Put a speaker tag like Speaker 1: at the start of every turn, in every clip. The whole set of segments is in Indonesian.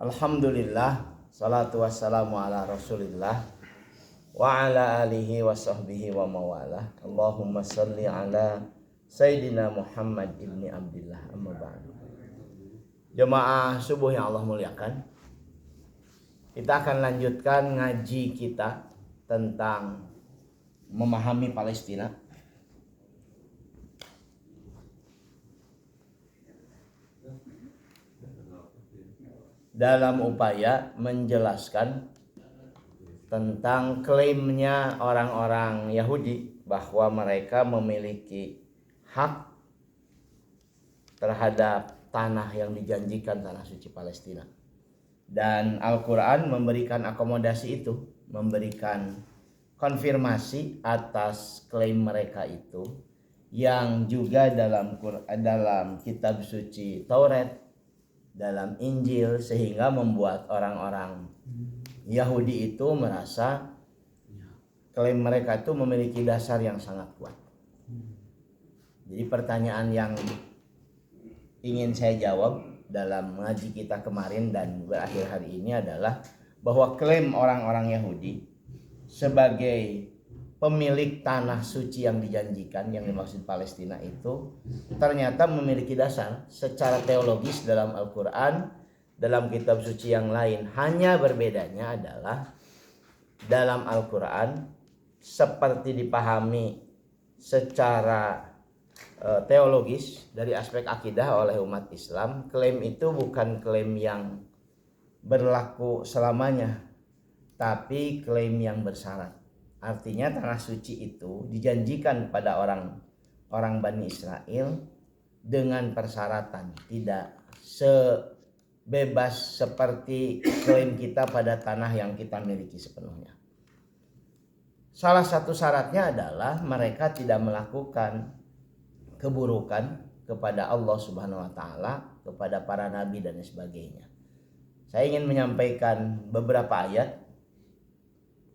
Speaker 1: Alhamdulillah, salatu wassalamu ala Rasulillah wa ala alihi wa sahbihi wa mawalah. Allahumma salli ala Sayyidina Muhammad ibni Abdillah, amma ba'du. Jemaah subuh yang Allah muliakan, kita akan lanjutkan ngaji kita tentang memahami Palestina dalam upaya menjelaskan tentang klaimnya orang-orang Yahudi bahwa mereka memiliki hak terhadap tanah yang dijanjikan, tanah suci Palestina. Dan Al-Quran memberikan akomodasi itu, memberikan konfirmasi atas klaim mereka itu, yang juga dalam kitab suci Taurat, dalam Injil, sehingga membuat orang-orang Yahudi itu merasa klaim mereka itu memiliki dasar yang sangat kuat. Jadi pertanyaan yang ingin saya jawab dalam ngaji kita kemarin dan berakhir hari ini adalah bahwa klaim orang-orang Yahudi sebagai pemilik tanah suci yang dijanjikan, yang dimaksud Palestina itu, ternyata memiliki dasar secara teologis dalam Al-Quran, dalam kitab suci yang lain. Hanya berbedanya adalah dalam Al-Quran seperti dipahami secara teologis dari aspek akidah oleh umat Islam, klaim itu bukan klaim yang berlaku selamanya, tapi klaim yang bersyarat. Artinya tanah suci itu dijanjikan pada orang Bani Israel dengan persyaratan, tidak sebebas seperti klaim kita pada tanah yang kita miliki sepenuhnya. Salah satu syaratnya adalah mereka tidak melakukan keburukan kepada Allah Subhanahu wa taala, kepada para nabi dan sebagainya. Saya ingin menyampaikan beberapa ayat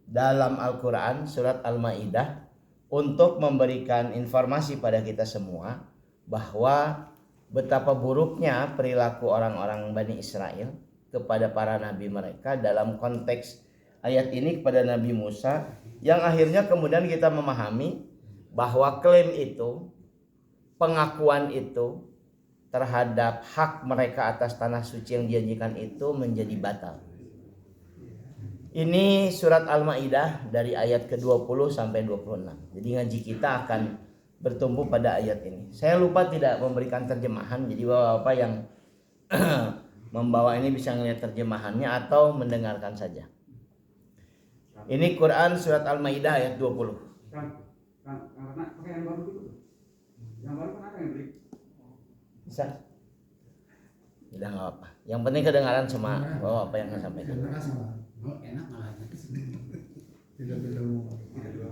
Speaker 1: dalam Al-Quran surat Al-Maidah untuk memberikan informasi pada kita semua bahwa betapa buruknya perilaku orang-orang Bani Israel kepada para nabi mereka dalam konteks ayat ini kepada Nabi Musa, yang akhirnya kemudian kita memahami bahwa klaim itu, pengakuan itu terhadap hak mereka atas tanah suci yang dijanjikan itu menjadi batal. Ini surat Al-Maidah dari ayat ke-20 sampai 26. Jadi ngaji kita akan bertumbuh pada ayat ini. Saya lupa tidak memberikan terjemahan, jadi Bapak-bapak yang membawa ini bisa melihat terjemahannya atau mendengarkan saja. Ini Quran surat Al-Maidah ayat 20.
Speaker 2: Karena pakai yang baru dulu. Yang baru kan ada yang beli.
Speaker 1: Bisa? Udah nggak apa. Yang penting kedengaran sama bahwa apa yang saya sampaikan.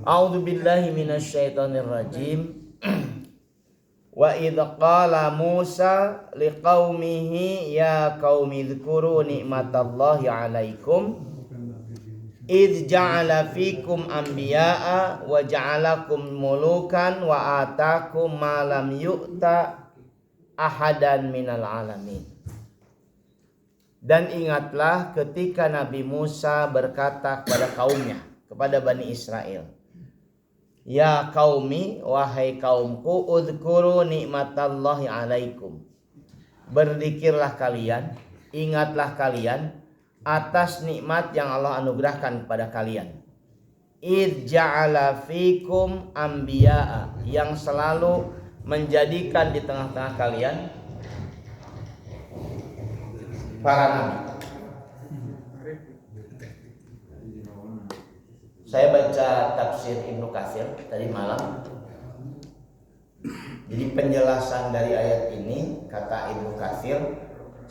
Speaker 1: A'udzu billahi minasyaitonir rajim. Wa idz qala Musa liqaumihi ya qaumi dzkuru nikmatallahi 'alaikum idz ja'ala fikum anbiya'a wa ja'alakum mulukan wa atakum ma lam yu'ta ahadan minal alamin. Dan ingatlah ketika Nabi Musa berkata kepada kaumnya, kepada Bani Israel, ya qaumi, wahai kaumku, udhkuru nikmatallahi alaikum, berzikirlah kalian, ingatlah kalian atas nikmat yang Allah anugerahkan kepada kalian. Idz ja'ala fikum anbiya'a, yang selalu menjadikan di tengah-tengah kalian para nabi. Saya baca tafsir Ibnu Katsir tadi malam. Jadi penjelasan dari ayat ini, kata Ibnu Katsir,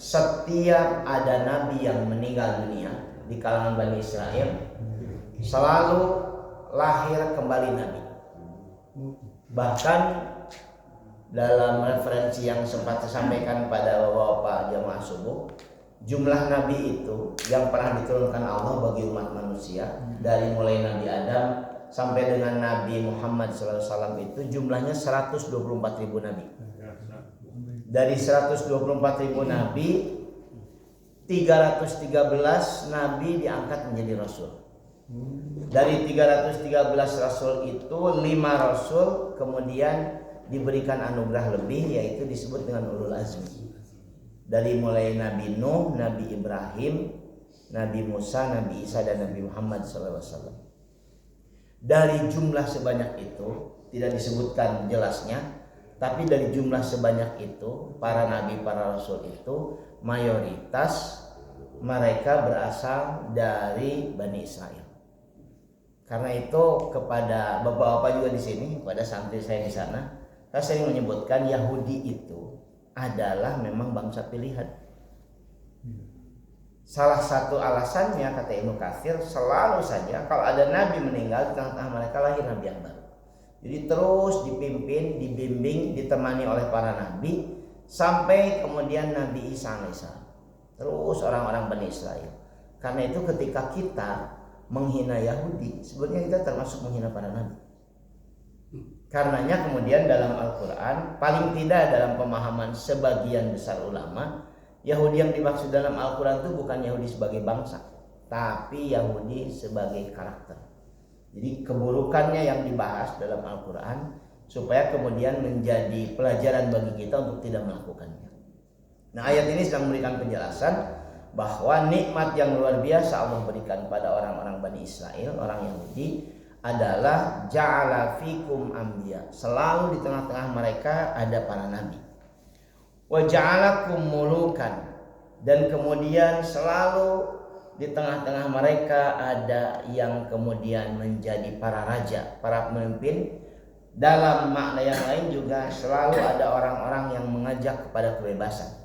Speaker 1: setiap ada nabi yang meninggal dunia di kalangan Bani Israel, selalu lahir kembali nabi. Bahkan dalam referensi yang sempat disampaikan pada bapak-bapak jamaah subuh, jumlah nabi itu yang pernah diturunkan Allah bagi umat manusia dari mulai Nabi Adam sampai dengan Nabi Muhammad SAW itu jumlahnya 124.000 nabi. Dari 124.000 nabi, 313 nabi diangkat menjadi rasul. Dari 313 rasul itu 5 rasul kemudian diberikan anugerah lebih, yaitu disebut dengan ulul azmi. Dari mulai Nabi Nuh, Nabi Ibrahim, Nabi Musa, Nabi Isa, dan Nabi Muhammad SAW. Dari jumlah sebanyak itu tidak disebutkan jelasnya, tapi dari jumlah sebanyak itu para nabi, para rasul itu mayoritas mereka berasal dari Bani Israel. Karena itu kepada bapak-bapak juga di sini, kepada santri saya di sana, saya sering menyebutkan Yahudi itu adalah memang bangsa pilihan. Salah satu alasannya kata Ibnu Katsir, selalu saja kalau ada nabi meninggal di tengah-tengah mereka lahir nabi yang baru. Jadi terus dipimpin, dibimbing, ditemani oleh para nabi sampai kemudian Nabi Isa alaihissalam. Terus orang-orang Bani Israel. Karena itu ketika kita menghina Yahudi, sebenarnya kita termasuk menghina para nabi. Karenanya kemudian dalam Al-Quran, paling tidak dalam pemahaman sebagian besar ulama, Yahudi yang dimaksud dalam Al-Quran itu bukan Yahudi sebagai bangsa, tapi Yahudi sebagai karakter. Jadi keburukannya yang dibahas dalam Al-Quran supaya kemudian menjadi pelajaran bagi kita untuk tidak melakukannya. Nah, ayat ini sedang memberikan penjelasan bahwa nikmat yang luar biasa Allah berikan pada orang-orang Bani Israel, orang Yahudi, adalah ja'ala fikum anbiya. Selalu di tengah-tengah mereka ada para nabi. Wa ja'alakum mulukan, dan kemudian selalu di tengah-tengah mereka ada yang kemudian menjadi para raja, para pemimpin. Dalam makna yang lain juga selalu ada orang-orang yang mengajak kepada kebebasan.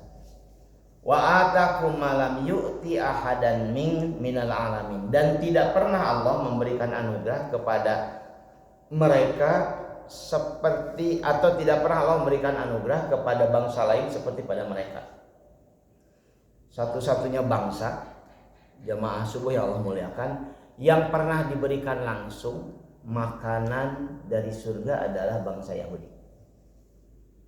Speaker 1: Wa atakum malam yu'ti ahadan minal alamin, dan tidak pernah Allah memberikan anugerah kepada mereka seperti, atau tidak pernah Allah memberikan anugerah kepada bangsa lain seperti pada mereka. Satu-satunya bangsa jamaah subuh yang Allah muliakan yang pernah diberikan langsung makanan dari surga adalah bangsa Yahudi.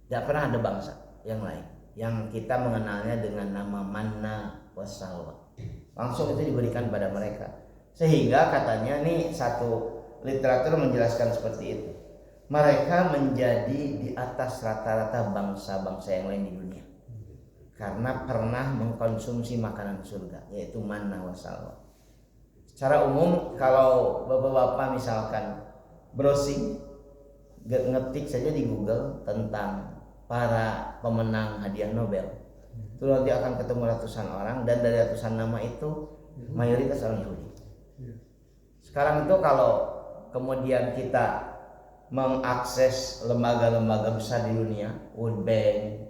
Speaker 1: Tidak pernah ada bangsa yang lain yang kita mengenalnya dengan nama manna wassalwa. Langsung itu diberikan pada mereka. Sehingga katanya nih satu literatur menjelaskan seperti itu. Mereka menjadi di atas rata-rata bangsa-bangsa yang lain di dunia. Karena pernah mengkonsumsi makanan surga, yaitu manna wassalwa. Secara umum kalau bapak-bapak misalkan browsing, ngetik saja di Google tentang para pemenang hadiah Nobel, itu nanti akan ketemu ratusan orang, dan dari ratusan nama itu mayoritas orang Yahudi. Sekarang itu kalau kemudian kita mengakses lembaga-lembaga besar di dunia, World Bank,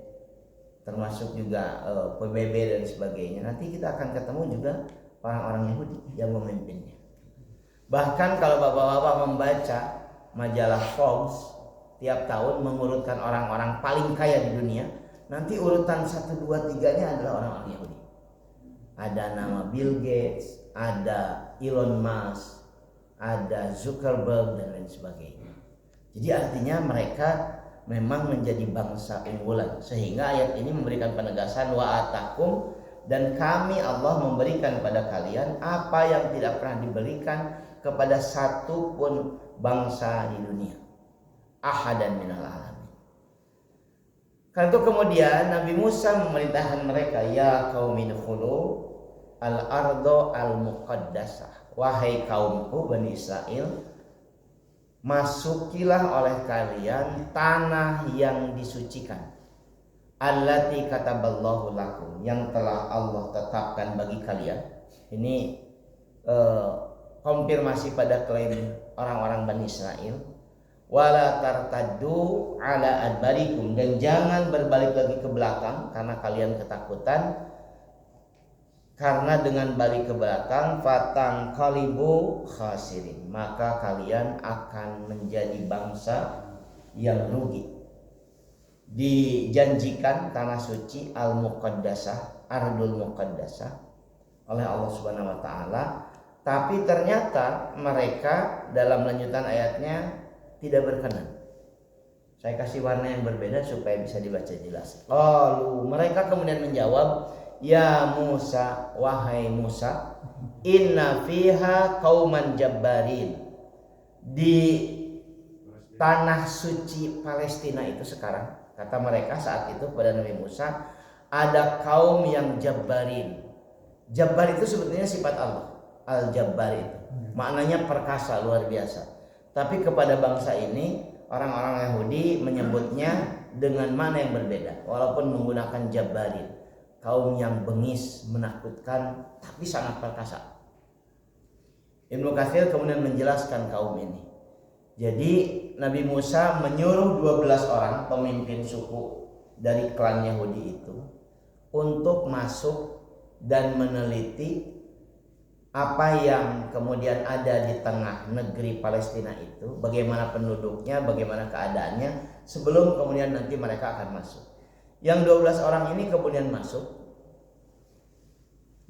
Speaker 1: termasuk juga PBB dan sebagainya, nanti kita akan ketemu juga orang-orang Yahudi yang memimpinnya. Bahkan kalau bapak-bapak membaca majalah Forbes, tiap tahun mengurutkan orang-orang paling kaya di dunia, nanti urutan 1, 2, 3-nya adalah orang-orang Yahudi. Ada nama Bill Gates, ada Elon Musk, ada Zuckerberg, dan lain sebagainya. Jadi artinya mereka memang menjadi bangsa unggulan. Sehingga ayat ini memberikan penegasan wa atakum, dan kami Allah memberikan pada kalian apa yang tidak pernah diberikan kepada satu pun bangsa di dunia. Ahadan minal alamin. Karena itu kemudian Nabi Musa memerintahkan mereka, ya qaumin khulu al-ardo al-muqaddasah. Wahai kaumku Bani Israel, masukilah oleh kalian tanah yang disucikan. Allati kataballahu lakum, yang telah Allah tetapkan bagi kalian. Ini konfirmasi pada klaim orang-orang Bani Israel. Wala tartaddu ala adbarikum, dan jangan berbalik lagi ke belakang karena kalian ketakutan. Karena dengan balik ke belakang fatang qalibu khasirin, maka kalian akan menjadi bangsa yang rugi. Dijanjikan tanah suci al-muqaddasah, ardul muqaddasah oleh Allah Subhanahu wa taala, tapi ternyata mereka dalam lanjutan ayatnya tidak berkenan. Saya kasih warna yang berbeda supaya bisa dibaca jelas. Lalu mereka kemudian menjawab, ya Musa, wahai Musa, inna fiha qauman jabbarin. Di tanah suci Palestina itu sekarang, kata mereka saat itu pada Nabi Musa, ada kaum yang jabbarin. Jabbar itu sebetulnya sifat Allah. Al-Jabbar itu maknanya perkasa, luar biasa. Tapi kepada bangsa ini orang-orang Yahudi menyebutnya dengan mana yang berbeda, walaupun menggunakan jabbarin, kaum yang bengis, menakutkan, tapi sangat perkasa. Ibnu Katsir kemudian menjelaskan kaum ini. Jadi Nabi Musa menyuruh 12 orang pemimpin suku dari klan Yahudi itu untuk masuk dan meneliti apa yang kemudian ada di tengah negeri Palestina itu, bagaimana penduduknya, bagaimana keadaannya, sebelum kemudian nanti mereka akan masuk. Yang 12 orang ini kemudian masuk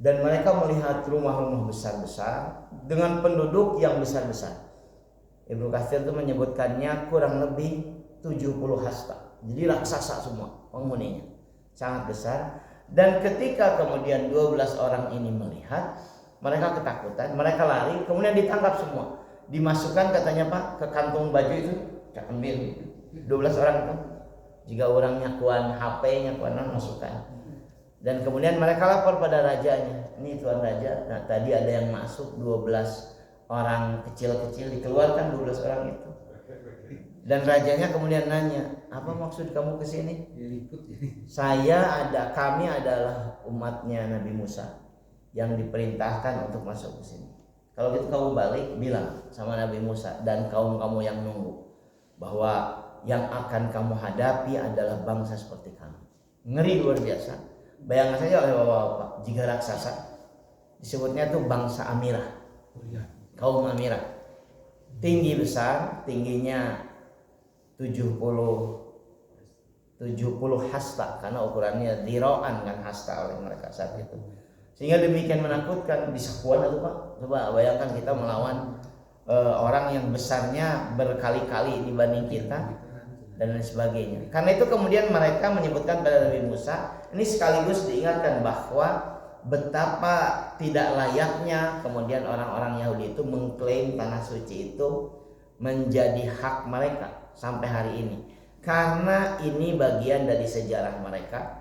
Speaker 1: dan mereka melihat rumah-rumah besar-besar dengan penduduk yang besar-besar. Ibnu Katsir itu menyebutkannya kurang lebih 70 hasta. Jadi raksasa semua penghuninya, sangat besar. Dan ketika kemudian 12 orang ini melihat, mereka ketakutan, mereka lari, kemudian ditangkap semua. Dimasukkan katanya Pak ke kantung baju itu, ambil 12 orang itu. Jika orang nyakuan HP, nyakuan masukkan. Dan kemudian mereka lapor pada rajanya. Ini Tuan Raja, nah tadi ada yang masuk 12 orang kecil-kecil, dikeluarkan 12 orang itu. Dan rajanya kemudian nanya, apa maksud kamu ke sini? Kami adalah umatnya Nabi Musa yang diperintahkan untuk masuk ke sini. Kalau gitu kamu balik bilang sama Nabi Musa dan kaum kamu yang nunggu bahwa yang akan kamu hadapi adalah bangsa seperti kami. Ngeri luar biasa. Bayangkan saja oleh bapak-bapak, jika raksasa disebutnya tuh bangsa Amirah, kaum Amirah, tinggi besar, tingginya 70 hasta, karena ukurannya diraan kan hasta oleh mereka saat itu. Sehingga demikian menakutkan, bisa kuat atau Pak? Coba bayangkan kita melawan orang yang besarnya berkali-kali dibanding kita dan lain sebagainya. Karena itu kemudian mereka menyebutkan pada Nabi Musa, ini sekaligus diingatkan bahwa betapa tidak layaknya kemudian orang-orang Yahudi itu mengklaim tanah suci itu menjadi hak mereka sampai hari ini. Karena ini bagian dari sejarah mereka.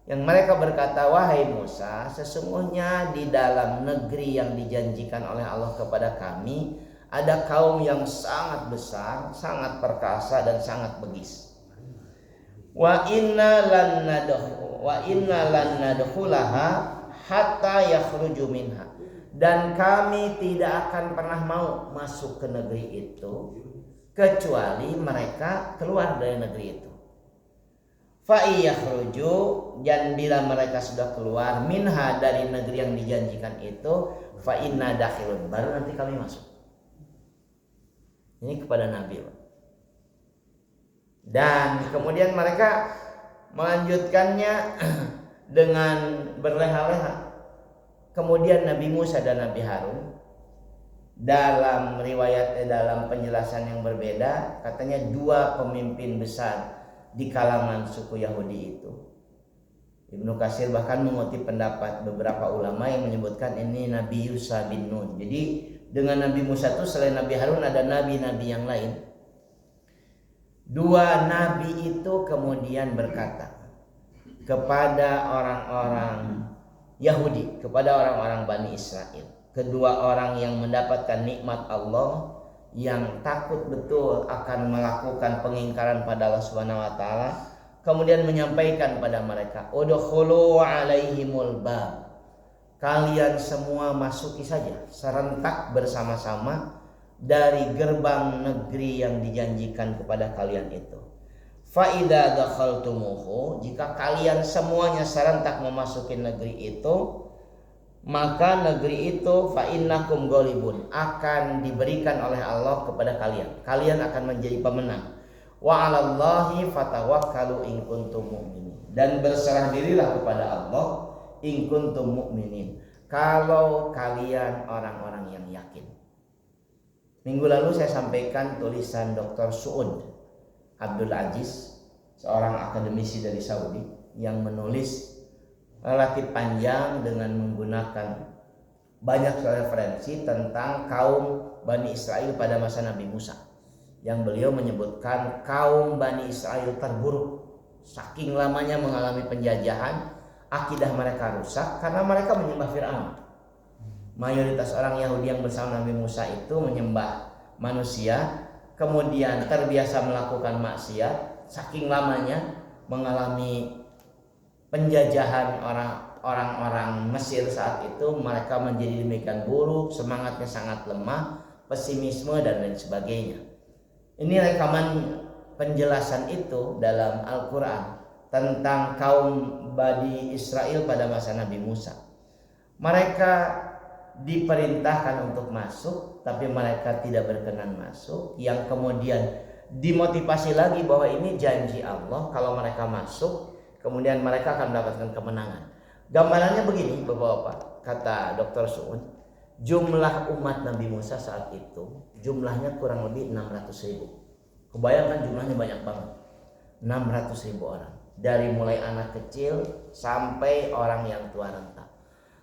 Speaker 1: Yang mereka berkata, wahai Musa, sesungguhnya di dalam negeri yang dijanjikan oleh Allah kepada kami ada kaum yang sangat besar, sangat perkasa dan sangat begis. Wa inna lan nadkhulaha hatta yakhruju minha. Dan kami tidak akan pernah mau masuk ke negeri itu kecuali mereka keluar dari negeri itu. Fa iyakhruju, dan bila mereka sudah keluar minha dari negeri yang dijanjikan itu, fa inna dakhilun, baru nanti kami masuk. Ini kepada Nabi. Dan kemudian mereka melanjutkannya dengan berleha-leha. Kemudian Nabi Musa dan Nabi Harun dalam dalam penjelasan yang berbeda, katanya dua pemimpin besar di kalangan suku Yahudi itu. Ibnu Katsir bahkan mengutip pendapat beberapa ulama yang menyebutkan ini Nabi Yusha bin Nun. Jadi dengan Nabi Musa itu selain Nabi Harun ada nabi-nabi yang lain. Dua nabi itu kemudian berkata kepada orang-orang Yahudi, kepada orang-orang Bani Israel, kedua orang yang mendapatkan nikmat Allah, yang takut betul akan melakukan pengingkaran pada Allah Subhanahu wa taala, kemudian menyampaikan pada mereka, udkhulu alaihimul bab. Kalian semua masuki saja serentak bersama-sama dari gerbang negeri yang dijanjikan kepada kalian itu. Fa idza dakhaltumuhu, jika kalian semuanya serentak memasuki negeri itu, maka negeri itu fa innakum ghalibun, akan diberikan oleh Allah kepada kalian. Kalian akan menjadi pemenang. Wa 'alallahi fatawakkalu in kuntum mu'minin. Dan berserah dirilah kepada Allah in kuntum mu'minin, kalau kalian orang-orang yang yakin. Minggu lalu saya sampaikan tulisan Dr. Suud Abdul Aziz, seorang akademisi dari Saudi yang menulis relatif panjang dengan menggunakan banyak referensi tentang kaum Bani Israel pada masa Nabi Musa, yang beliau menyebutkan kaum Bani Israel terburuk. Saking lamanya mengalami penjajahan, akidah mereka rusak karena mereka menyembah Fir'aun. Mayoritas orang Yahudi yang bersama Nabi Musa itu menyembah manusia, kemudian terbiasa melakukan maksiat. Saking lamanya mengalami penjajahan orang-orang Mesir saat itu, mereka menjadi demikian buruk, semangatnya sangat lemah, pesimisme dan lain sebagainya. Ini rekaman penjelasan itu dalam Al-Quran tentang kaum Bani Israel pada masa Nabi Musa. Mereka diperintahkan untuk masuk, tapi mereka tidak berkenan masuk, yang kemudian dimotivasi lagi bahwa ini janji Allah, kalau mereka masuk kemudian mereka akan mendapatkan kemenangan. Gambarannya begini Bapak-bapak, kata Dr. Suun, jumlah umat Nabi Musa saat itu jumlahnya kurang lebih 600.000. Kebayangkan jumlahnya banyak banget, 600.000 orang, dari mulai anak kecil sampai orang yang tua renta.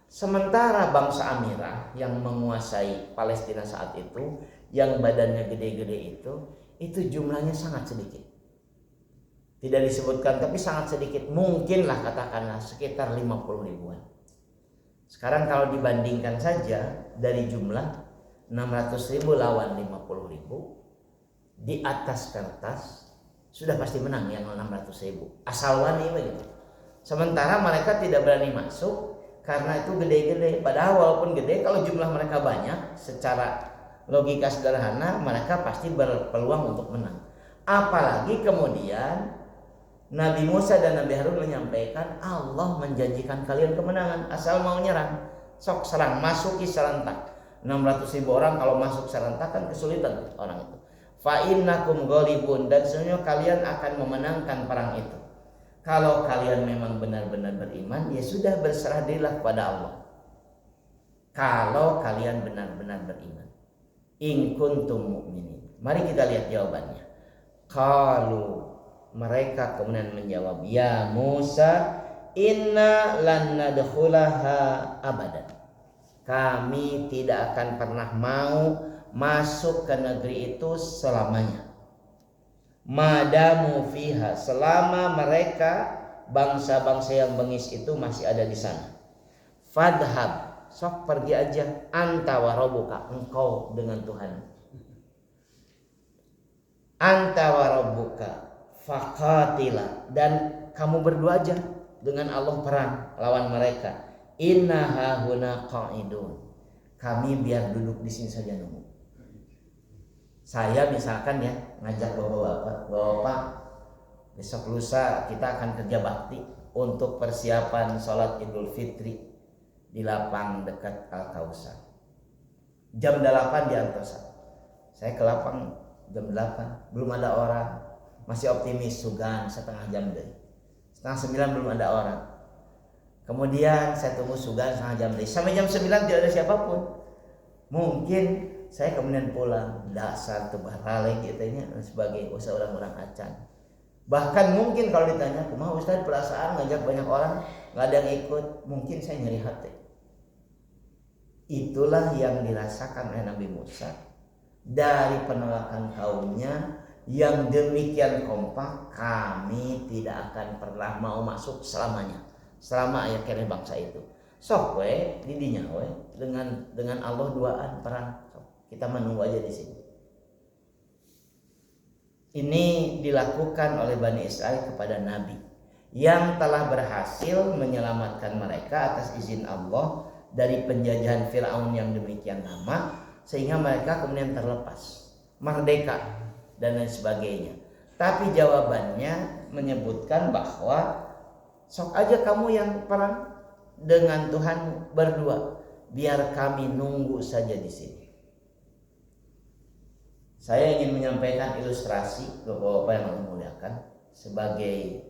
Speaker 1: Sementara bangsa Amirah yang menguasai Palestina saat itu, yang badannya gede-gede itu jumlahnya sangat sedikit. Tidak disebutkan tapi sangat sedikit, mungkinlah katakanlah sekitar 50 ribuan. Sekarang kalau dibandingkan saja dari jumlah 600.000 lawan 50.000, di atas kertas sudah pasti menang yang 600.000, asal wani begitu. Sementara mereka tidak berani masuk karena itu gede-gede. Padahal walaupun gede, kalau jumlah mereka banyak, secara logika sederhana mereka pasti berpeluang untuk menang. Apalagi kemudian Nabi Musa dan Nabi Harun menyampaikan Allah menjanjikan kalian kemenangan asal mau nyerang. Sok serang, masuki serentak. 600.000 orang kalau masuk serentak kan kesulitan orang itu. Fa innakum ghalibun, dan sebenarnya kalian akan memenangkan perang itu. Kalau kalian memang benar-benar beriman, ya sudah, berserah dirilah kepada Allah. Kalau kalian benar-benar beriman. In kuntum mu'minin. Mari kita lihat jawabannya. Qalu, mereka kemudian menjawab, ya Musa, inna lan nadkhulaha abadan. Kami tidak akan pernah mau masuk ke negeri itu selamanya. Madamu fiha, selama mereka bangsa-bangsa yang bengis itu masih ada di sana. Fadhhab, sok pergi aja, anta wa rabbuka, engkau dengan Tuhan. Anta wa rabbuka faqatila, dan kamu berdua aja dengan Allah perang lawan mereka. Inna hahuna qa'idun, kami biar duduk di sini saja nunggu. Saya misalkan ya ngajak bapak-bapak, besok lusa kita akan kerja bakti untuk persiapan sholat Idul Fitri di lapang dekat Al-Kausar. Jam 8 di Antosa. Saya ke lapang jam 8, belum ada orang. Masih optimis, sugan setengah jam deh. Setengah 9 belum ada orang. Kemudian saya tunggu sugan setengah jam deh. Sampai jam 9 tidak ada siapapun. Mungkin saya kemudian pulang, dasar tuh barale gitu sebagai usaha orang-orang acan. Bahkan mungkin kalau ditanya, kumaha Ustaz perasaan ngajak banyak orang nggak ada yang ikut, mungkin saya nyeri hati. Itulah yang dirasakan oleh Nabi Musa dari penolakan kaumnya yang demikian kompak. Kami tidak akan pernah mau masuk selamanya, selama ayat kene bangsa itu. Sok we didinya we dengan Allah duaan perang. Kita menunggu aja di sini. Ini dilakukan oleh Bani Israel kepada Nabi yang telah berhasil menyelamatkan mereka atas izin Allah dari penjajahan Fir'aun yang demikian lama, sehingga mereka kemudian terlepas, merdeka dan lain sebagainya. Tapi jawabannya menyebutkan bahwa sok aja kamu yang perang dengan Tuhan berdua, biar kami nunggu saja di sini. Saya ingin menyampaikan ilustrasi Bapak-bapak yang memuliakan sebagai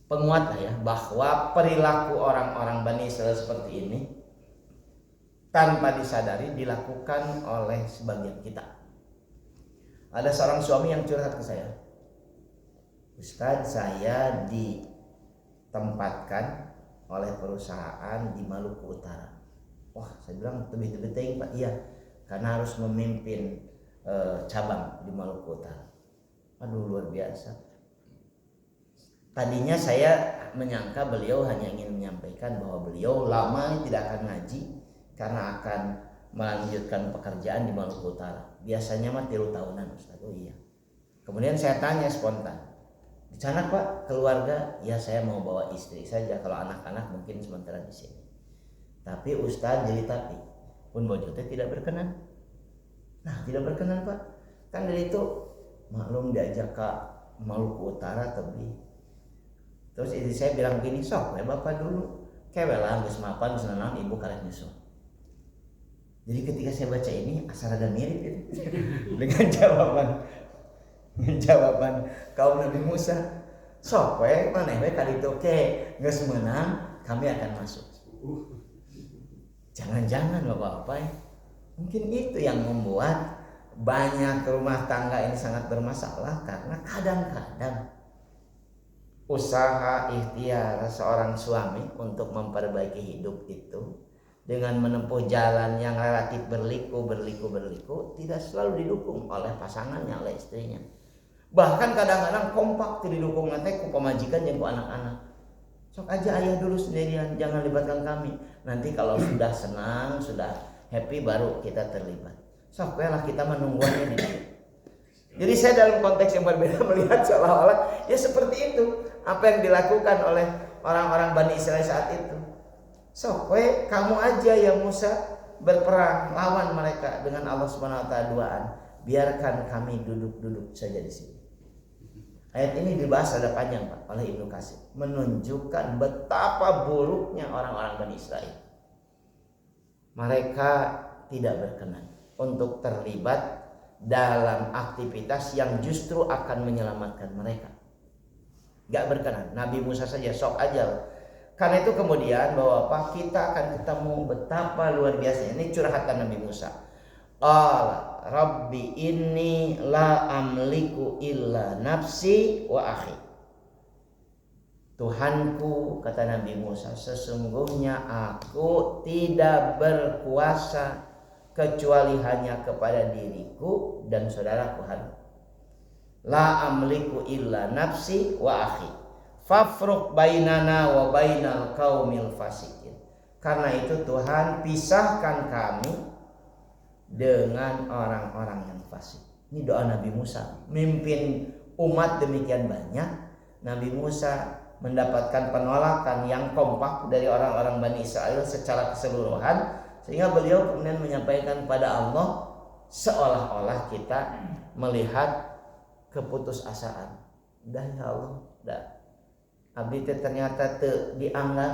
Speaker 1: penguat ya, bahwa perilaku orang-orang Bani Israel seperti ini tanpa disadari dilakukan oleh sebagian kita. Ada seorang suami yang curhat ke saya, Ustadz, saya ditempatkan oleh perusahaan di Maluku Utara. Wah, saya bilang tebih-tebih Pak. Iya, karena harus memimpin cabang di Maluku Utara. Aduh, luar biasa. Tadinya saya menyangka beliau hanya ingin menyampaikan bahwa beliau lama tidak akan ngaji karena akan melanjutkan pekerjaan di Maluku Utara. Biasanya mah 3 tahunan Ustaz. Oh iya. Kemudian saya tanya spontan, di sana Pak keluarga? Ya saya mau bawa istri saja, kalau anak-anak mungkin sementara di sini. Tapi Ustaz jadi tapi pun bojotnya tidak berkenan. Nah tidak berkenan Pak. Kan dari itu maklum diajak ke Maluku Utara tapi. Terus istri saya bilang gini, sok ya bapak dulu. Kewelah geus mapan senang ibu karek nyusul. Jadi ketika saya baca ini asal ada mirip itu dengan jawaban kaum Nabi Musa. Sok we maneh we ka ditu ke geus meunang kami akan masuk. Jangan-jangan Bapak-bapak mungkin itu yang membuat banyak rumah tangga ini sangat bermasalah karena kadang-kadang usaha ikhtiar seorang suami untuk memperbaiki hidup itu dengan menempuh jalan yang relatif berliku tidak selalu didukung oleh pasangannya, oleh istrinya. Bahkan kadang-kadang kompak tidak didukung nanti ku pemajikan jeung ku anak-anak. Sok aja ayah dulu sendirian, jangan libatkan kami. Nanti kalau sudah senang, sudah happy baru kita terlibat. Sok lah kita menungguannya di situ. Jadi saya dalam konteks yang berbeda melihat seolah-olah ya seperti itu apa yang dilakukan oleh orang-orang Bani Israel saat itu. Sok kamu aja ya Musa berperang lawan mereka dengan Allah Subhanahu wa taala duaan. Biarkan kami duduk-duduk saja di sini. Ayat ini dibahas ada panjang Pak oleh Ibnu Katsir, menunjukkan betapa buruknya orang-orang Bani Israel. Mereka tidak berkenan untuk terlibat dalam aktivitas yang justru akan menyelamatkan mereka. Gak berkenan. Nabi Musa saja sok aja. Karena itu kemudian bahwa apa kita akan ketemu betapa luar biasa. Ini curhatan Nabi Musa. Qala Rabbi inni la amliku illa nafsi wa akhi. Tuhanku, kata Nabi Musa, sesungguhnya aku tidak berkuasa kecuali hanya kepada diriku dan saudaraku Harun. La amliku illa nafsi wa akhi. Fafruq bainana wa bainal qaumil fasikin. Karena itu Tuhan pisahkan kami dengan orang-orang yang fasik. Ini doa Nabi Musa. Mimpin umat demikian banyak, Nabi Musa mendapatkan penolakan yang kompak dari orang-orang Bani Israel secara keseluruhan. Sehingga beliau kemudian menyampaikan kepada Allah seolah-olah kita melihat keputusasaan. Dah ya Allah, dah. Abdi ternyata dianggap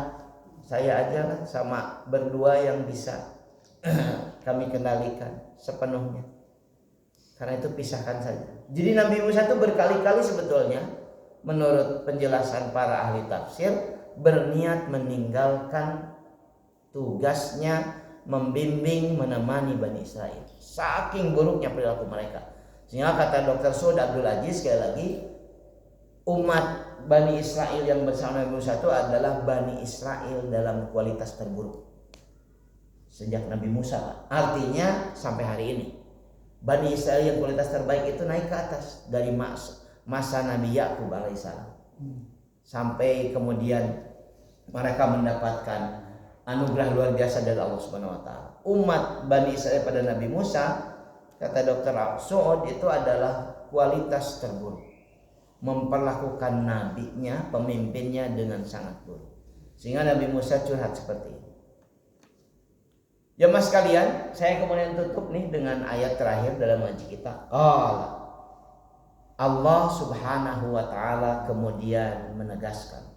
Speaker 1: saya aja lah sama berdua yang bisa kami kendalikan sepenuhnya. Karena itu pisahkan saja. Jadi Nabi Musa itu berkali-kali sebetulnya menurut penjelasan para ahli tafsir berniat meninggalkan tugasnya membimbing, menemani Bani Israel. Saking buruknya perilaku mereka. Sehingga kata Dr. Saud Abdul Aziz sekali lagi, umat Bani Israel yang bersama Nabi Musa itu adalah Bani Israel dalam kualitas terburuk sejak Nabi Musa. Artinya sampai hari ini Bani Israel yang kualitas terbaik itu naik ke atas dari masa Nabi Yakub alaihissalam sampai kemudian mereka mendapatkan anugerah luar biasa dari Allah Subhanahu wa taala. Umat Bani Israel pada Nabi Musa, kata Dr. Saud, itu adalah kualitas terburuk. Memperlakukan nabinya, pemimpinnya dengan sangat buruk. Sehingga Nabi Musa curhat seperti ini. Jemaah sekalian, saya kemudian tutup nih dengan ayat terakhir dalam ngaji kita. Allah Subhanahu wa taala kemudian menegaskan,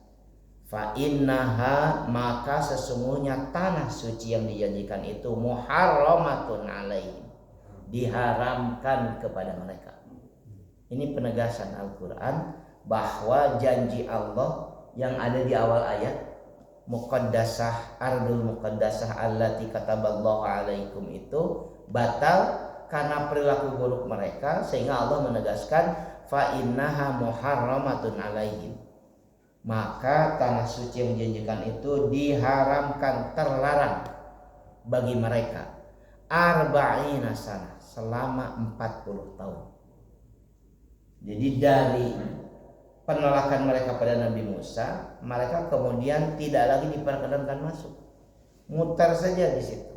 Speaker 1: fa innaha, maka sesungguhnya tanah suci yang dijanjikan itu muharramatun alaihim, diharamkan kepada mereka. Ini penegasan Al-Quran bahwa janji Allah yang ada di awal ayat, muqaddasah, ardul muqaddasah allati kataballahu alaikum, itu batal karena perilaku buruk mereka, sehingga Allah menegaskan fa innaha muharramatun alaihim. Maka tanah suci yang dijanjikan itu diharamkan, terlarang bagi mereka arba'ina sana, selama 40 tahun. Jadi dari penolakan mereka pada Nabi Musa, mereka kemudian tidak lagi diperkenankan masuk, muter saja di situ.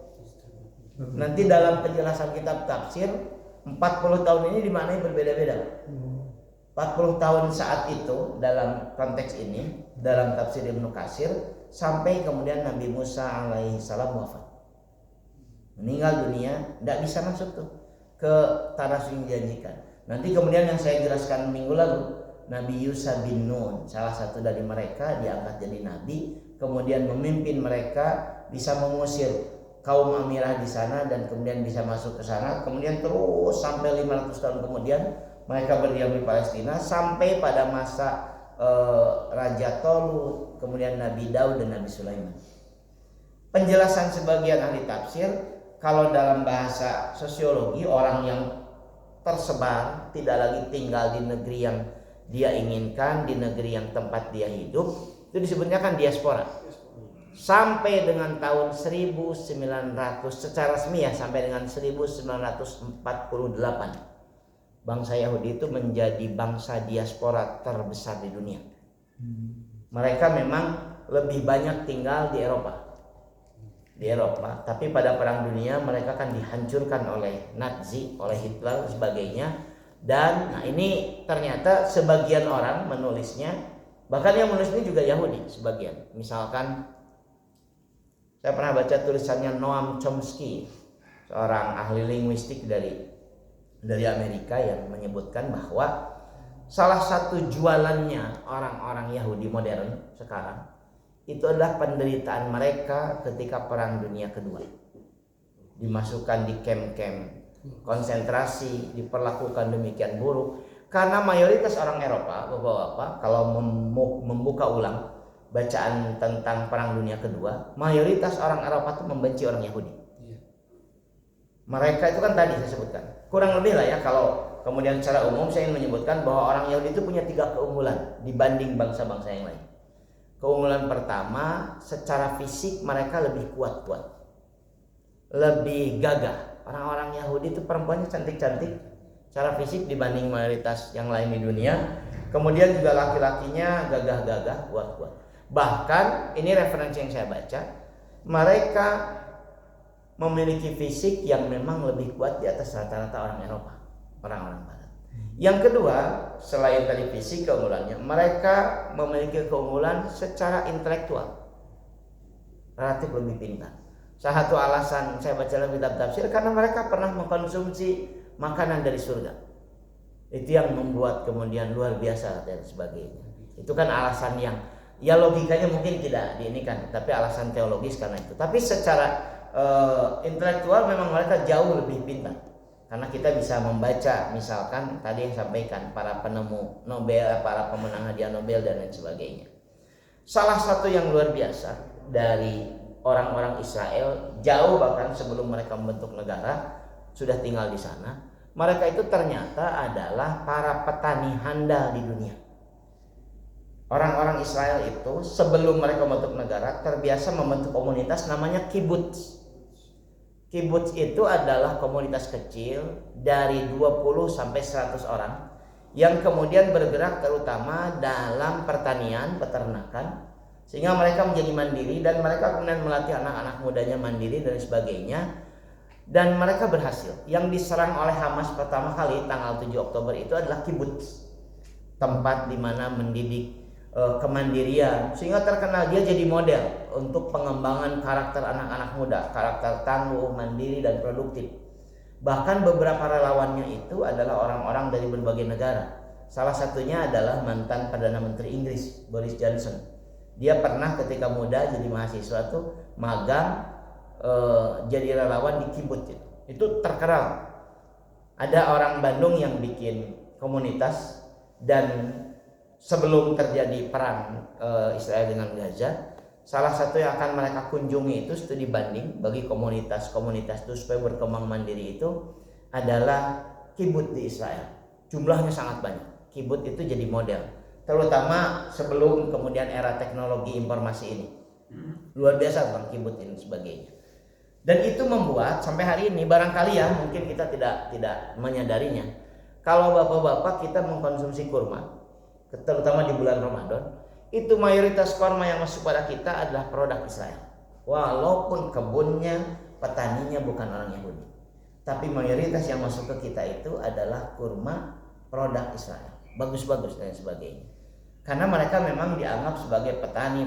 Speaker 1: Nanti dalam penjelasan kitab tafsir 40 tahun ini dimaknai berbeda-beda. 40 tahun saat itu dalam konteks ini, dalam tafsir Ibnu Katsir, sampai kemudian Nabi Musa alaihi salam wafat, meninggal dunia, tidak bisa masuk tuh ke tanah suci yang dijanjikan. Nanti kemudian yang saya jelaskan minggu lalu, Nabi Yusha bin Nun, salah satu dari mereka, diangkat jadi nabi, kemudian memimpin mereka, bisa mengusir kaum Amirah di sana dan kemudian bisa masuk ke sana. Kemudian terus sampai 500 tahun kemudian mereka berdiam di Palestina, sampai pada masa Raja Tolut, kemudian Nabi Daud dan Nabi Sulaiman. Penjelasan sebagian ahli tafsir, kalau dalam bahasa sosiologi, orang yang tersebar, tidak lagi tinggal di negeri yang dia inginkan, di negeri yang tempat dia hidup, itu disebutnya kan diaspora. Sampai dengan tahun 1900 secara resmi ya, sampai dengan 1948 bangsa Yahudi itu menjadi bangsa diaspora terbesar di dunia. Mereka memang lebih banyak tinggal di Eropa, tapi pada perang dunia mereka kan dihancurkan oleh Nazi, oleh Hitler dan sebagainya. Dan nah ini ternyata sebagian orang menulisnya, bahkan yang menulis ini juga Yahudi sebagian. Misalkan saya pernah baca tulisannya Noam Chomsky, seorang ahli linguistik dari Amerika, yang menyebutkan bahwa salah satu jualannya orang-orang Yahudi modern sekarang itu adalah penderitaan mereka ketika Perang Dunia Kedua. Dimasukkan di kem-kem konsentrasi, diperlakukan demikian buruk. Karena mayoritas orang Eropa, Bapak-bapak, kalau membuka ulang bacaan tentang Perang Dunia Kedua, mayoritas orang Eropa itu membenci orang Yahudi. Mereka itu kan tadi saya sebutkan, kurang lebih lah ya, kalau kemudian secara umum saya ingin menyebutkan bahwa orang Yahudi itu punya 3 keunggulan dibanding bangsa-bangsa yang lain. Keunggulan pertama, secara fisik mereka lebih kuat-kuat, lebih gagah. Orang-orang Yahudi itu perempuannya cantik-cantik secara fisik dibanding mayoritas yang lain di dunia. Kemudian juga laki-lakinya gagah-gagah, kuat-kuat. Bahkan ini referensi yang saya baca, mereka memiliki fisik yang memang lebih kuat di atas rata-rata orang Eropa, orang-orang Barat. Yang kedua, selain tadi fisik keunggulannya, mereka memiliki keunggulan secara intelektual, relatif lebih pintar. Salah satu alasan saya baca dalam kitab tafsir, karena mereka pernah mengkonsumsi makanan dari surga. Itu yang membuat kemudian luar biasa dan sebagainya. Itu kan alasan yang ya logikanya mungkin tidak diinikan, tapi alasan teologis karena itu. Tapi secara intelektual memang mereka jauh lebih pintar. Karena kita bisa membaca misalkan tadi yang sampaikan para penemu Nobel, para pemenang hadiah Nobel dan lain sebagainya. Salah satu yang luar biasa dari orang-orang Israel, jauh bahkan sebelum mereka membentuk negara, sudah tinggal di sana. Mereka itu ternyata adalah para petani handal di dunia. Orang-orang Israel itu sebelum mereka membentuk negara terbiasa membentuk komunitas namanya kibbutz. Kibbutz itu adalah komunitas kecil dari 20 sampai 100 orang yang kemudian bergerak terutama dalam pertanian, peternakan, sehingga mereka menjadi mandiri dan mereka kemudian melatih anak-anak mudanya mandiri dan sebagainya. Dan mereka berhasil. Yang diserang oleh Hamas pertama kali tanggal 7 Oktober itu adalah kibbutz, tempat di mana mendidik kemandirian, sehingga terkenal dia jadi model untuk pengembangan karakter anak-anak muda, karakter tangguh, mandiri dan produktif. Bahkan beberapa relawannya itu adalah orang-orang dari berbagai negara. Salah satunya adalah mantan Perdana Menteri Inggris Boris Johnson. Dia pernah ketika muda jadi mahasiswa tuh magang jadi relawan di kibbutz. Itu terkenal. Ada orang Bandung yang bikin komunitas, dan sebelum terjadi perang Israel dengan Gaza, salah satu yang akan mereka kunjungi itu studi banding bagi komunitas-komunitas itu supaya berkembang mandiri, itu adalah kibut di Israel. Jumlahnya sangat banyak. Kibut itu jadi model, terutama sebelum kemudian era teknologi informasi ini. Luar biasa tentang kibut ini sebagainya. Dan itu membuat sampai hari ini barangkali ya mungkin kita tidak menyadarinya. Kalau bapak-bapak kita mengkonsumsi kurma, terutama di bulan Ramadan, itu mayoritas kurma yang masuk pada kita adalah produk Israel. Walaupun kebunnya, petaninya bukan orang Yahudi, tapi mayoritas yang masuk ke kita itu adalah kurma produk Israel, bagus-bagus dan sebagainya. Karena mereka memang dianggap sebagai petani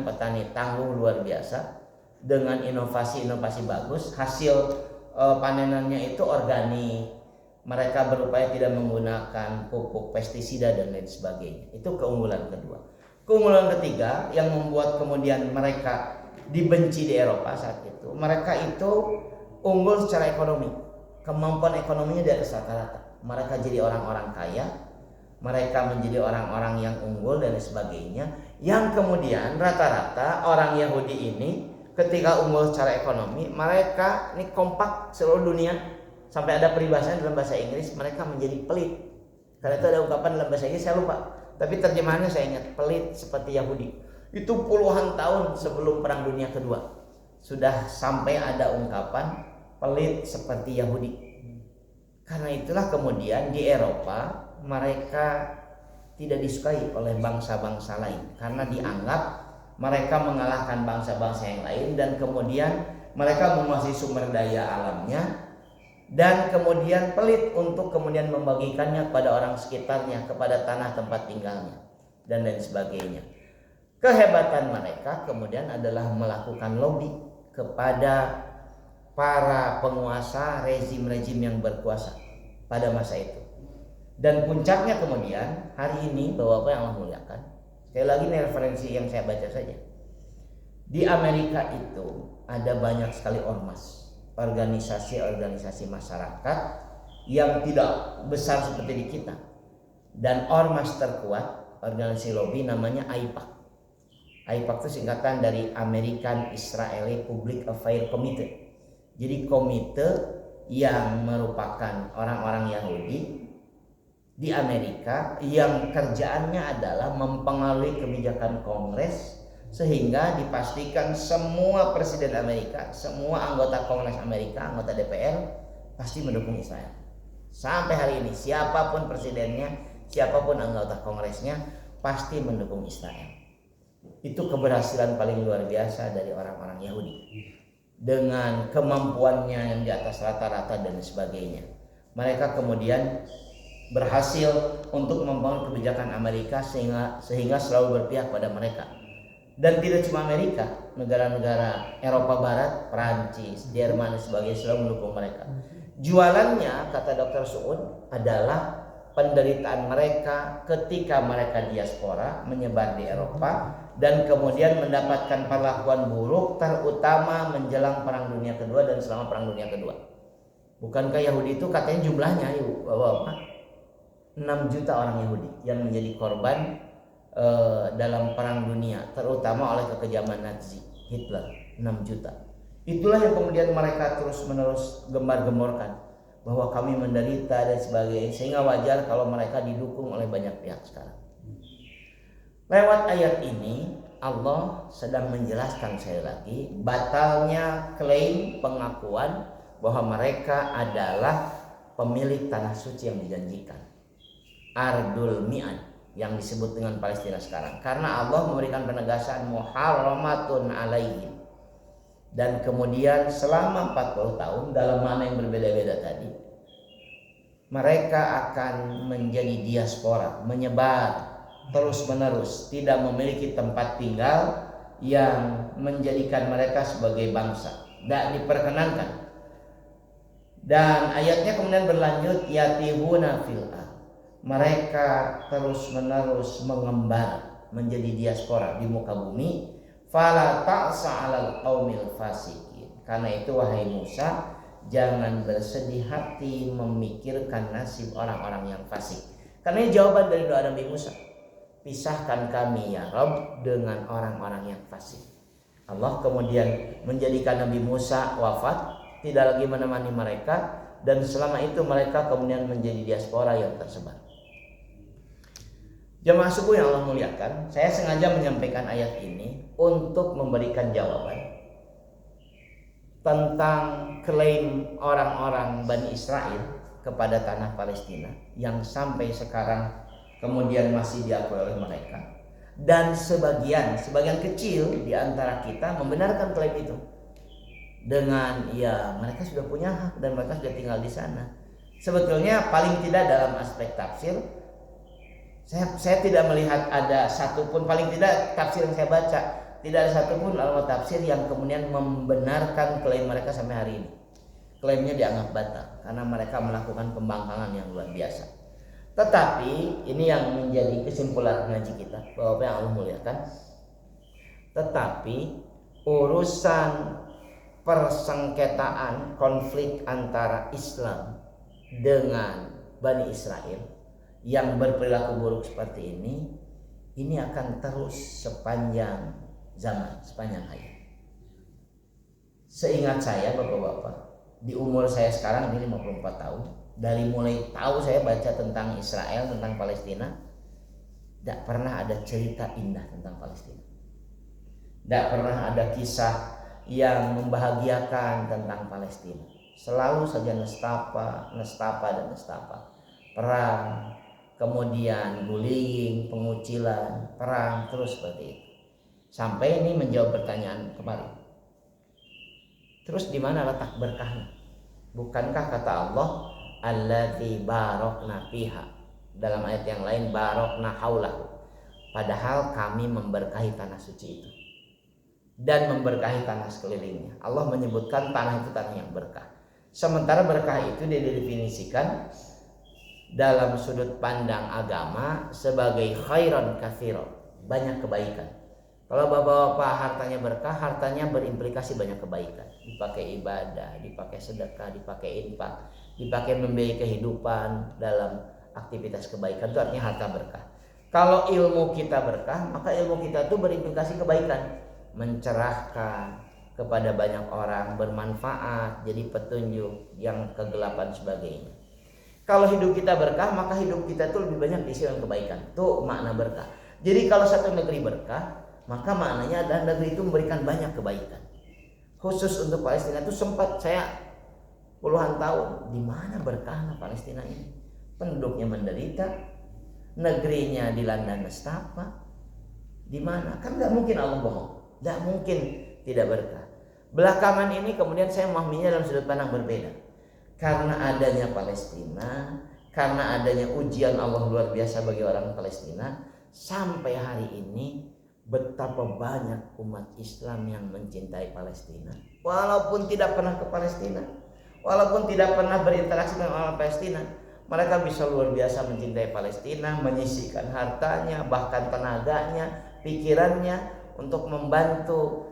Speaker 1: tangguh luar biasa, dengan inovasi-inovasi bagus. Hasil panenannya itu organik, mereka berupaya tidak menggunakan pupuk pestisida dan lain sebagainya. Itu keunggulan kedua. Keunggulan ketiga yang membuat kemudian mereka dibenci di Eropa saat itu, mereka itu unggul secara ekonomi, kemampuan ekonominya di atas rata-rata. Mereka jadi orang-orang kaya, mereka menjadi orang-orang yang unggul dan sebagainya, yang kemudian rata-rata orang Yahudi ini ketika unggul secara ekonomi, mereka ini kompak seluruh dunia. Sampai ada peribahasa dalam bahasa Inggris, mereka menjadi pelit. Karena itu ada ungkapan dalam bahasa Inggris, saya lupa, tapi terjemahannya saya ingat, pelit seperti Yahudi. Itu puluhan tahun sebelum Perang Dunia Kedua sudah sampai ada ungkapan pelit seperti Yahudi. Karena itulah kemudian di Eropa mereka tidak disukai oleh bangsa-bangsa lain, karena dianggap mereka mengalahkan bangsa-bangsa yang lain, dan kemudian mereka menguasai sumber daya alamnya, dan kemudian pelit untuk kemudian membagikannya kepada orang sekitarnya, kepada tanah tempat tinggalnya, dan lain sebagainya. Kehebatan mereka kemudian adalah melakukan lobby kepada para penguasa rezim-rezim yang berkuasa pada masa itu. Dan puncaknya kemudian hari ini, Bapak-Bapak yang Allah muliakan, sekali lagi ini referensi yang saya baca saja. Di Amerika itu ada banyak sekali ormas, organisasi-organisasi masyarakat yang tidak besar seperti di kita. Dan ormas terkuat, organisasi lobby, namanya AIPAC. AIPAC itu singkatan dari American Israeli Public Affairs Committee. Jadi komite yang merupakan orang-orang Yahudi di Amerika yang kerjaannya adalah mempengaruhi kebijakan Kongres, sehingga dipastikan semua presiden Amerika, semua anggota Kongres Amerika, anggota DPR pasti mendukung Israel. Sampai hari ini siapapun presidennya, siapapun anggota Kongresnya pasti mendukung Israel. Itu keberhasilan paling luar biasa dari orang-orang Yahudi, dengan kemampuannya yang di atas rata-rata dan sebagainya. Mereka kemudian berhasil untuk membangun kebijakan Amerika sehingga selalu berpihak pada mereka. Dan tidak cuma Amerika, negara-negara Eropa Barat, Prancis, Jerman dan sebagainya selalu mendukung mereka. Jualannya, kata Dr. Suud, adalah penderitaan mereka ketika mereka diaspora menyebar di Eropa dan kemudian mendapatkan perlakuan buruk, terutama menjelang Perang Dunia Kedua dan selama Perang Dunia Kedua. Bukankah Yahudi itu katanya jumlahnya, Bapak, 6 juta orang Yahudi yang menjadi korban dalam Perang Dunia, terutama oleh kekejaman Nazi Hitler, 6 juta. Itulah yang kemudian mereka terus-menerus gembar-gemborkan bahwa kami menderita dan sebagainya, sehingga wajar kalau mereka didukung oleh banyak pihak sekarang. Lewat ayat ini Allah sedang menjelaskan sekali lagi batalnya klaim pengakuan bahwa mereka adalah pemilik tanah suci yang dijanjikan, Ardul Mi'ad, yang disebut dengan Palestina sekarang, karena Allah memberikan penegasan muharramatun alaihim. Dan kemudian selama 40 tahun dalam mana yang berbeda-beda tadi, mereka akan menjadi diaspora, menyebar terus-menerus, tidak memiliki tempat tinggal yang menjadikan mereka sebagai bangsa, tidak diperkenankan. Dan ayatnya kemudian berlanjut, yatihuna fil ardh, mereka terus-menerus mengembar menjadi diaspora di muka bumi. Fala ta'sa 'alal qaumil fasikin, karena itu wahai Musa, jangan bersedih hati memikirkan nasib orang-orang yang fasik. Karena ini jawaban dari doa Nabi Musa, pisahkan kami ya Rabb dengan orang-orang yang fasik. Allah kemudian menjadikan Nabi Musa wafat, tidak lagi menemani mereka, dan selama itu mereka kemudian menjadi diaspora yang tersebar. Jemaah subuh yang Allah muliakan, saya sengaja menyampaikan ayat ini untuk memberikan jawaban tentang klaim orang-orang Bani Israel kepada tanah Palestina yang sampai sekarang kemudian masih diakui oleh mereka, dan sebagian kecil di antara kita membenarkan klaim itu dengan ya mereka sudah punya hak dan mereka sudah tinggal di sana. Sebetulnya paling tidak dalam aspek tafsir saya tidak melihat ada satupun, paling tidak tafsir yang saya baca tidak ada satupun ulama tafsir yang kemudian membenarkan klaim mereka sampai hari ini. Klaimnya dianggap batal karena mereka melakukan pembangkangan yang luar biasa. Tetapi ini yang menjadi kesimpulan ngaji kita, bahwa apa yang Allah muliakan. Tetapi urusan persengketaan konflik antara Islam dengan Bani Israel yang berperilaku buruk seperti ini akan terus sepanjang zaman, sepanjang hayat. Seingat saya bapak-bapak, di umur saya sekarang ini 54 tahun, dari mulai tahu saya baca tentang Israel, tentang Palestina, tidak pernah ada cerita indah tentang Palestina. Tidak pernah ada kisah yang membahagiakan tentang Palestina. Selalu saja nestapa, perang, kemudian bullying, pengucilan, perang, terus seperti itu. Sampai ini menjawab pertanyaan kemarin. Terus di mana letak berkahnya? Bukankah kata Allah, allati barokna fiha, dalam ayat yang lain barokna haulahu, padahal kami memberkahi tanah suci itu dan memberkahi tanah sekelilingnya. Allah menyebutkan tanah itu tanah yang berkah. Sementara berkah itu didefinisikan dalam sudut pandang agama sebagai khairan katsiran, banyak kebaikan. Kalau bapak-bapak hartanya berkah, hartanya berimplikasi banyak kebaikan. Dipakai ibadah, dipakai sedekah, dipakai infak, dipakai membiayai kehidupan dalam aktivitas kebaikan, itu artinya harta berkah. Kalau ilmu kita berkah, maka ilmu kita itu berimplikasi kebaikan, mencerahkan kepada banyak orang, bermanfaat, jadi petunjuk yang kegelapan sebagainya. Kalau hidup kita berkah, maka hidup kita itu lebih banyak diisi dengan kebaikan. Itu makna berkah. Jadi kalau satu negeri berkah, maka maknanya adalah negeri itu memberikan banyak kebaikan. Khusus untuk Palestina itu sempat saya puluhan tahun, di mana berkahnya Palestina ini? Penduduknya menderita, negerinya dilanda nestapa. Di mana? Kan nggak mungkin Allah bohong, nggak mungkin tidak berkah. Belakangan ini kemudian saya memahaminya dalam sudut pandang berbeda. Karena adanya Palestina, karena adanya ujian Allah luar biasa bagi orang Palestina, sampai hari ini betapa banyak umat Islam yang mencintai Palestina. Walaupun tidak pernah ke Palestina, walaupun tidak pernah berinteraksi dengan orang Palestina, mereka bisa luar biasa mencintai Palestina, menyisihkan hartanya, bahkan tenaganya, pikirannya untuk membantu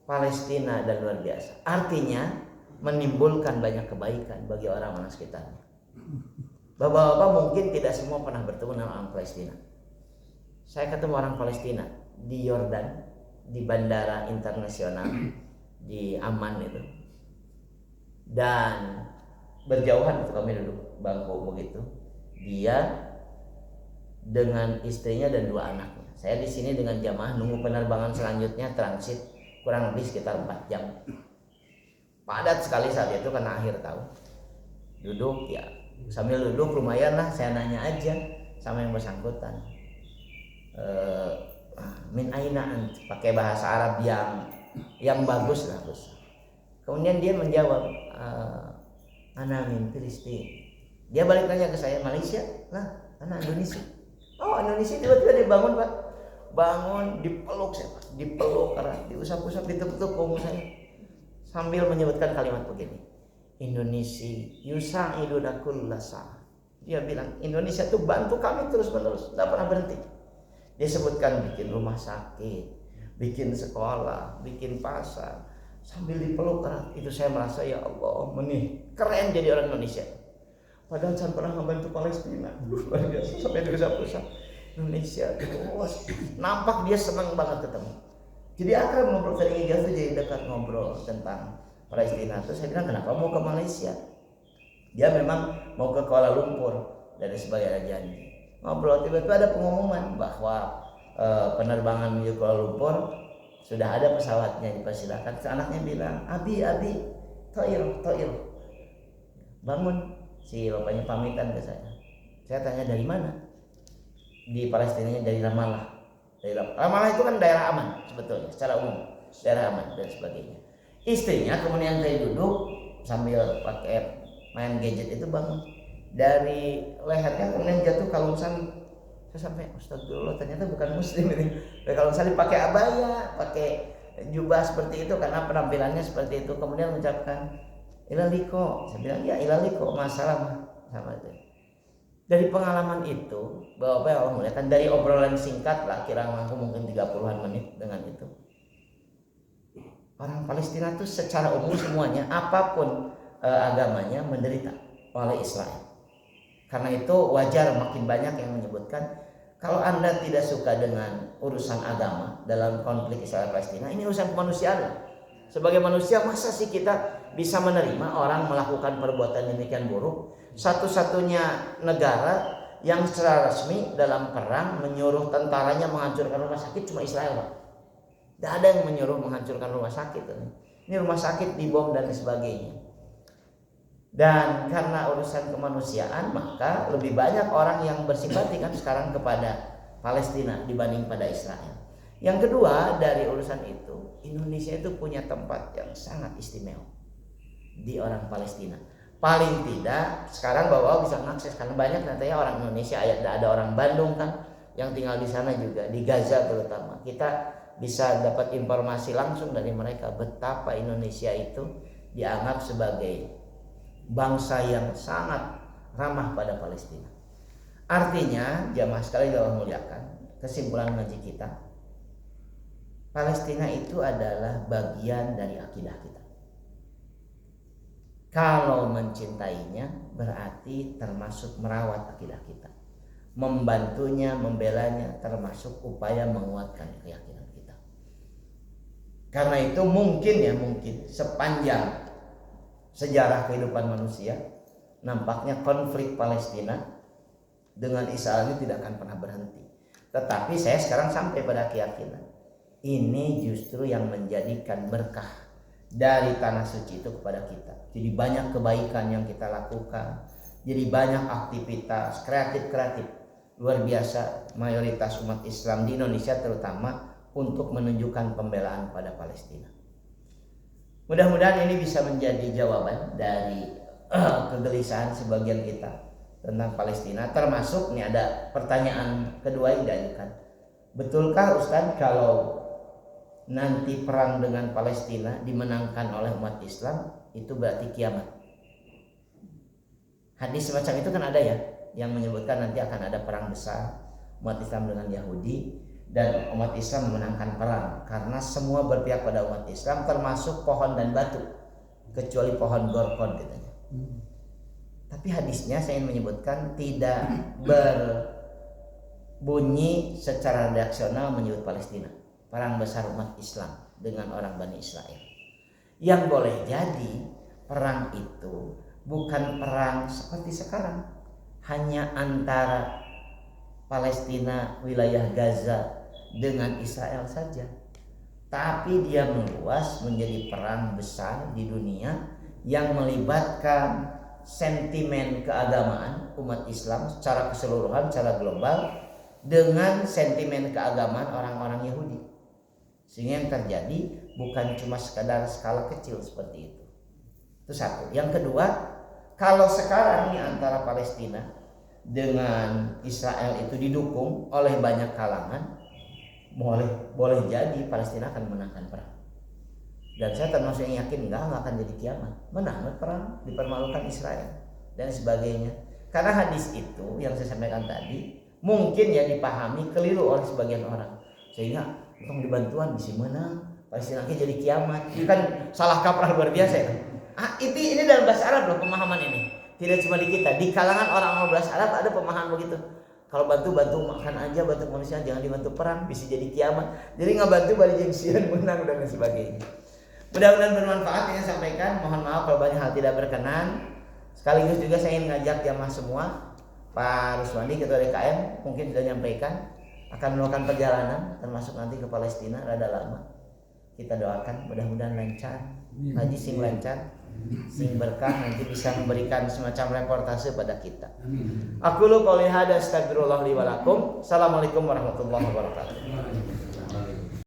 Speaker 1: Palestina, dan luar biasa. Artinya menimbulkan banyak kebaikan bagi orang-orang sekitarnya. Bapak-bapak mungkin tidak semua pernah bertemu dengan orang Palestina. Saya ketemu orang Palestina di Yordan, di bandara internasional di Amman itu, dan berjauhan itu kami duduk bangku begitu. Dia dengan istrinya dan 2 anaknya. Saya di sini dengan jamaah nunggu penerbangan selanjutnya transit kurang lebih sekitar 4 jam. Padat sekali saat itu karena akhir tahun. Duduk ya, sambil duduk lumayan lah saya nanya aja sama yang bersangkutan. Min aina ant, pakai bahasa Arab yang bagus lah. Kemudian dia menjawab, ana min Filistin. Dia balik nanya ke saya, Malaysia? Lah, ana Indonesia. Oh, Indonesia tiba-tiba dibangun, Pak. Bangun, dipeluk saya, Pak. Dipeluk erat, diusap-usap, ditepuk-tepuk punggung saya. Sambil menyebutkan kalimat begini, Indonesia yusa'iduna kulla sa'ah. Dia bilang, Indonesia itu bantu kami terus-menerus, tidak pernah berhenti. Dia sebutkan bikin rumah sakit, bikin sekolah, bikin pasar, sambil dipeluk erat. Itu saya merasa, ya Allah, menih keren jadi orang Indonesia. Padahal saya pernah membantu Palestina, luar biasa, sampai diusap-usap. Indonesia, nampak dia senang banget ketemu. Jadi akrab ngobrol, tadi jauh jadi dekat ngobrol tentang Palestina. Terus saya bilang, kenapa mau ke Malaysia? Dia memang mau ke Kuala Lumpur dari sebagai janji. Ngobrol tiba-tiba ada pengumuman bahwa penerbangan menuju Kuala Lumpur sudah ada pesawatnya, dipersilakan. Anaknya bilang, Abi, toir, bangun. Si bapaknya pamitan ke saya. Saya tanya dari mana? Di Palestinanya dari Ramallah. Ramallah itu kan daerah aman sebetulnya, secara umum daerah aman dan sebagainya. Istrinya kemudian saya duduk sambil pakai main gadget itu bangun dari lehernya, kemudian jatuh kalungsan. Saya sampai astagfirullah, ternyata bukan muslim ini. Kalau misalnya pakai abaya, pakai jubah seperti itu karena penampilannya seperti itu, kemudian mengucapkan ilaliko. Saya bilang ya ilaliko, masalah sama itu. Dari pengalaman itu, Bapak Allah muliakan, dari obrolan singkat lah, kira-kira mungkin 30-an menit dengan itu. Orang Palestina itu secara umum semuanya, apapun agamanya, menderita oleh Israel. Karena itu wajar makin banyak yang menyebutkan kalau Anda tidak suka dengan urusan agama dalam konflik Israel Palestina, ini urusan kemanusiaan. Sebagai manusia, masa sih kita bisa menerima orang melakukan perbuatan demikian buruk? Satu-satunya negara yang secara resmi dalam perang menyuruh tentaranya menghancurkan rumah sakit cuma Israel, Pak. Tidak ada yang menyuruh menghancurkan rumah sakit. Ini rumah sakit dibom dan sebagainya. Dan karena urusan kemanusiaan, maka lebih banyak orang yang bersimpati kan sekarang kepada Palestina dibanding pada Israel. Yang kedua, dari urusan itu, Indonesia itu punya tempat yang sangat istimewa di orang Palestina. Paling tidak sekarang Bapak bisa mengakses, karena banyak nantinya orang Indonesia, ada orang Bandung kan yang tinggal di sana juga, di Gaza terutama. Kita bisa dapat informasi langsung dari mereka betapa Indonesia itu dianggap sebagai bangsa yang sangat ramah pada Palestina. Artinya, jamaah sekali Allah muliakan, kesimpulan ngaji kita, Palestina itu adalah bagian dari akidah kita. Kalau mencintainya berarti termasuk merawat akidah kita. Membantunya, membelanya termasuk upaya menguatkan keyakinan kita. Karena itu mungkin sepanjang sejarah kehidupan manusia, nampaknya konflik Palestina dengan Israel ini tidak akan pernah berhenti. Tetapi saya sekarang sampai pada keyakinan ini justru yang menjadikan berkah dari tanah suci itu kepada kita. Jadi banyak kebaikan yang kita lakukan, jadi banyak aktivitas kreatif luar biasa mayoritas umat Islam di Indonesia terutama untuk menunjukkan pembelaan pada Palestina. Mudah-mudahan ini bisa menjadi jawaban dari kegelisahan sebagian kita tentang Palestina, termasuk ini ada pertanyaan kedua yang diajukan. Betulkah Ustaz kalau nanti perang dengan Palestina dimenangkan oleh umat Islam itu berarti kiamat? Hadis semacam itu kan ada ya, yang menyebutkan nanti akan ada perang besar umat Islam dengan Yahudi dan umat Islam memenangkan perang karena semua berpihak pada umat Islam termasuk pohon dan batu kecuali pohon gorkon katanya. Tapi hadisnya saya ingin menyebutkan tidak berbunyi secara redaksional menyebut Palestina, perang besar umat Islam dengan orang Bani Israel. Yang boleh jadi perang itu bukan perang seperti sekarang, hanya antara Palestina wilayah Gaza dengan Israel saja, tapi dia meluas menjadi perang besar di dunia yang melibatkan sentimen keagamaan umat Islam secara keseluruhan, secara global dengan sentimen keagamaan orang-orang Yahudi. Sehingga yang terjadi bukan cuma sekadar skala kecil seperti itu. Itu satu. Yang kedua, kalau sekarang ini antara Palestina dengan Israel itu didukung oleh banyak kalangan, boleh jadi Palestina akan menangkan perang. Dan saya termasuk yang yakin enggak akan jadi kiamat. Menang perang, dipermalukan Israel dan sebagainya. Karena hadis itu yang saya sampaikan tadi mungkin ya dipahami keliru oleh sebagian orang. Sehingga untuk dibantuan bisa menang, Palestina jadi kiamat. Ini kan salah kaprah luar biasa ya. Ini dalam bahasa Arab loh pemahaman ini. Tidak cuma di kita, di kalangan orang-orang bahasa Arab ada pemahaman begitu. Kalau bantu makan aja, bantu manusia, jangan dibantu perang, bisa jadi kiamat. Jadi nggak bantu balik jengsian menang dan sebagainya. Mudah-mudahan bermanfaat yang saya sampaikan. Mohon maaf kalau banyak hal tidak berkenan. Sekaligus juga saya ingin ngajak jamaah semua, Pak Ruswandi Ketua DKM mungkin sudah menyampaikan akan melakukan perjalanan termasuk nanti ke Palestina rada lama. Kita doakan mudah-mudahan lancar, haji sing lancar, sing berkah, nanti bisa memberikan semacam reportase pada kita. Aku lu qouli hada astagfirullah li wa lakum. Assalamualaikum warahmatullahi wabarakatuh.